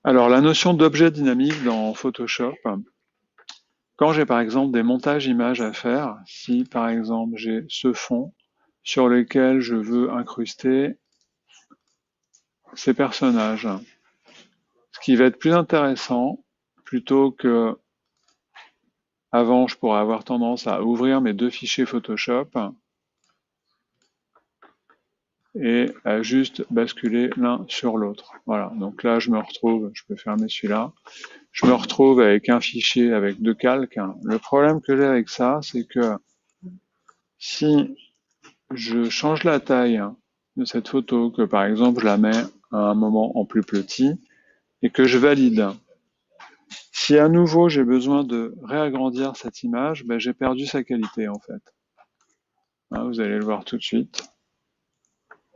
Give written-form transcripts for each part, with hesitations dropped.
Alors, la notion d'objet dynamique dans Photoshop, quand j'ai par exemple des montages images à faire, si par exemple j'ai ce fond sur lequel je veux incruster ces personnages, ce qui va être plus intéressant, plutôt que avant je pourrais avoir tendance à ouvrir mes deux fichiers Photoshop et à juste basculer l'un sur l'autre. Voilà, donc là je me retrouve, je peux fermer celui-là, je me retrouve avec un fichier avec deux calques. Le problème que j'ai avec ça, c'est que si je change la taille de cette photo, que par exemple je la mets à un moment en plus petit et que je valide, si à nouveau j'ai besoin de réagrandir cette image, ben, j'ai perdu sa qualité en fait. Hein, vous allez le voir tout de suite.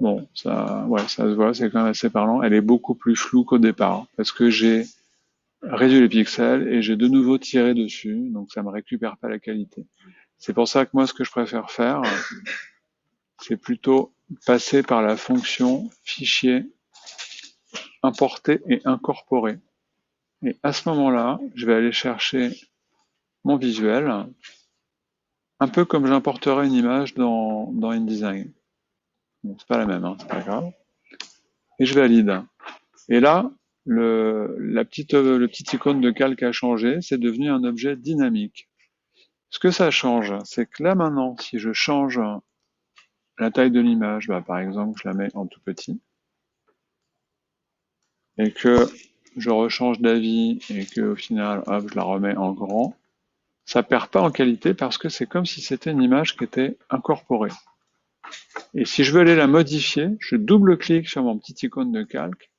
Bon, ça, ouais, ça se voit, c'est quand même assez parlant. Elle est beaucoup plus floue qu'au départ parce que j'ai réduit les pixels et j'ai de nouveau tiré dessus, donc ça me récupère pas la qualité. C'est pour ça que moi, ce que je préfère faire, c'est plutôt passer par la fonction fichier, importer et incorporer. Et à ce moment-là, je vais aller chercher mon visuel, un peu comme j'importerais une image dans InDesign. Bon, c'est pas la même, hein, c'est pas grave. Et je valide. Et là, le petit icône de calque a changé, c'est devenu un objet dynamique. Ce que ça change, c'est que là maintenant, si je change la taille de l'image, bah, par exemple, je la mets en tout petit, et que je rechange d'avis et que au final, hop, je la remets en grand, ça perd pas en qualité parce que c'est comme si c'était une image qui était incorporée. Et si je veux aller la modifier, je double-clique sur mon petit icône de calque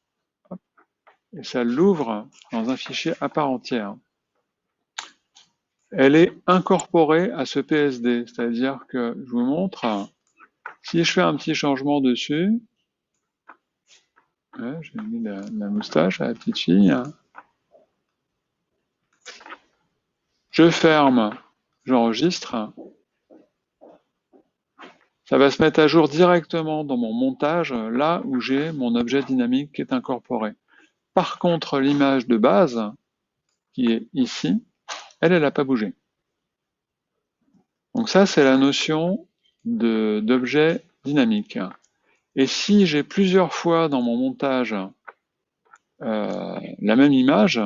et ça l'ouvre dans un fichier à part entière. Elle est incorporée à ce PSD, c'est-à-dire que je vous montre, si je fais un petit changement dessus, ouais, j'ai mis la moustache à la petite fille, je ferme, j'enregistre, ça va se mettre à jour directement dans mon montage, là où j'ai mon objet dynamique qui est incorporé. Par contre, l'image de base, qui est ici, elle n'a pas bougé. Donc ça, c'est la notion d'objet dynamique. Et si j'ai plusieurs fois dans mon montage la même image,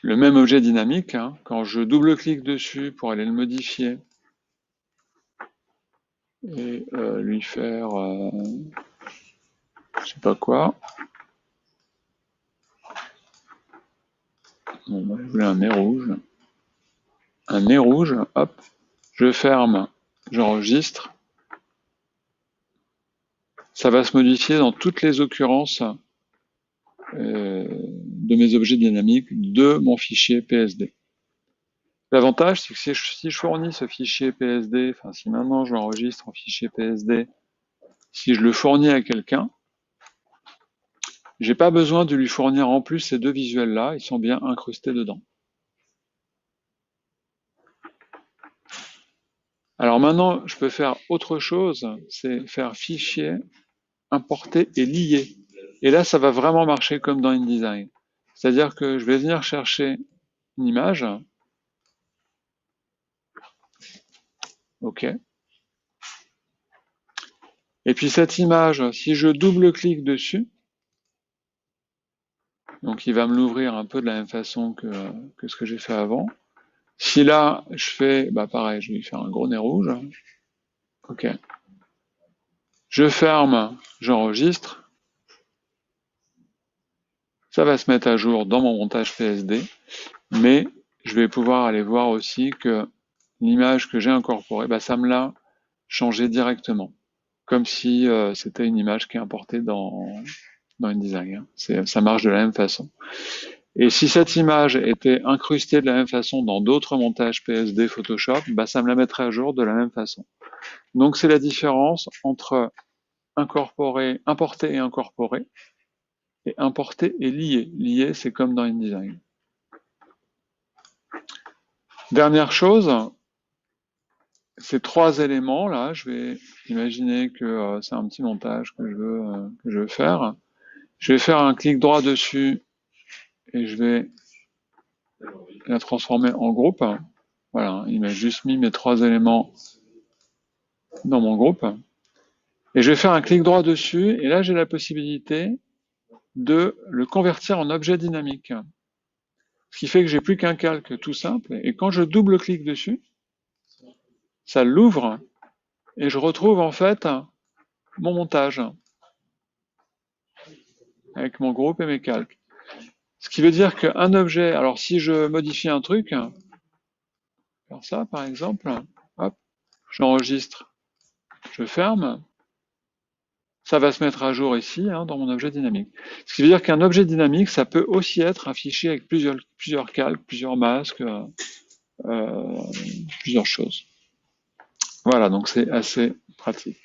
le même objet dynamique, hein, quand je double-clique dessus pour aller le modifier et lui faire je sais pas quoi, bon, je voulais un nez rouge, hop, je ferme, j'enregistre, ça va se modifier dans toutes les occurrences de mes objets dynamiques de mon fichier PSD. L'avantage, c'est que si je fournis ce fichier PSD, enfin si maintenant je l'enregistre en fichier PSD, si je le fournis à quelqu'un, j'ai pas besoin de lui fournir en plus ces deux visuels-là, ils sont bien incrustés dedans. Alors maintenant, je peux faire autre chose, c'est faire fichier, importer et lier. Et là, ça va vraiment marcher comme dans InDesign. C'est-à-dire que je vais venir chercher une image, ok. Et puis cette image, si je double-clique dessus, donc il va me l'ouvrir un peu de la même façon que ce que j'ai fait avant. Si là, je fais, bah pareil, je vais lui faire un gros nez rouge, ok. Je ferme, j'enregistre, ça va se mettre à jour dans mon montage PSD, mais je vais pouvoir aller voir aussi que l'image que j'ai incorporée, bah ça me l'a changé directement, comme si c'était une image qui est importée dans InDesign. Ça marche de la même façon. Et si cette image était incrustée de la même façon dans d'autres montages PSD Photoshop, bah ça me la mettrait à jour de la même façon. Donc c'est la différence entre incorporer, importer et incorporer, et importer et lier. Lier, c'est comme dans InDesign. Dernière chose, ces trois éléments là, je vais imaginer que c'est un petit montage que je veux faire. Je vais faire un clic droit dessus et je vais la transformer en groupe. Voilà, il m'a juste mis mes trois éléments dans mon groupe. Et je vais faire un clic droit dessus et là j'ai la possibilité de le convertir en objet dynamique. Ce qui fait que j'ai plus qu'un calque tout simple et quand je double-clique dessus, ça l'ouvre et je retrouve en fait mon montage avec mon groupe et mes calques. Ce qui veut dire qu'un objet, alors si je modifie un truc, faire ça par exemple, hop, j'enregistre, je ferme, ça va se mettre à jour ici dans mon objet dynamique. Ce qui veut dire qu'un objet dynamique, ça peut aussi être un fichier avec plusieurs calques, plusieurs masques, plusieurs choses. Voilà, donc c'est assez pratique.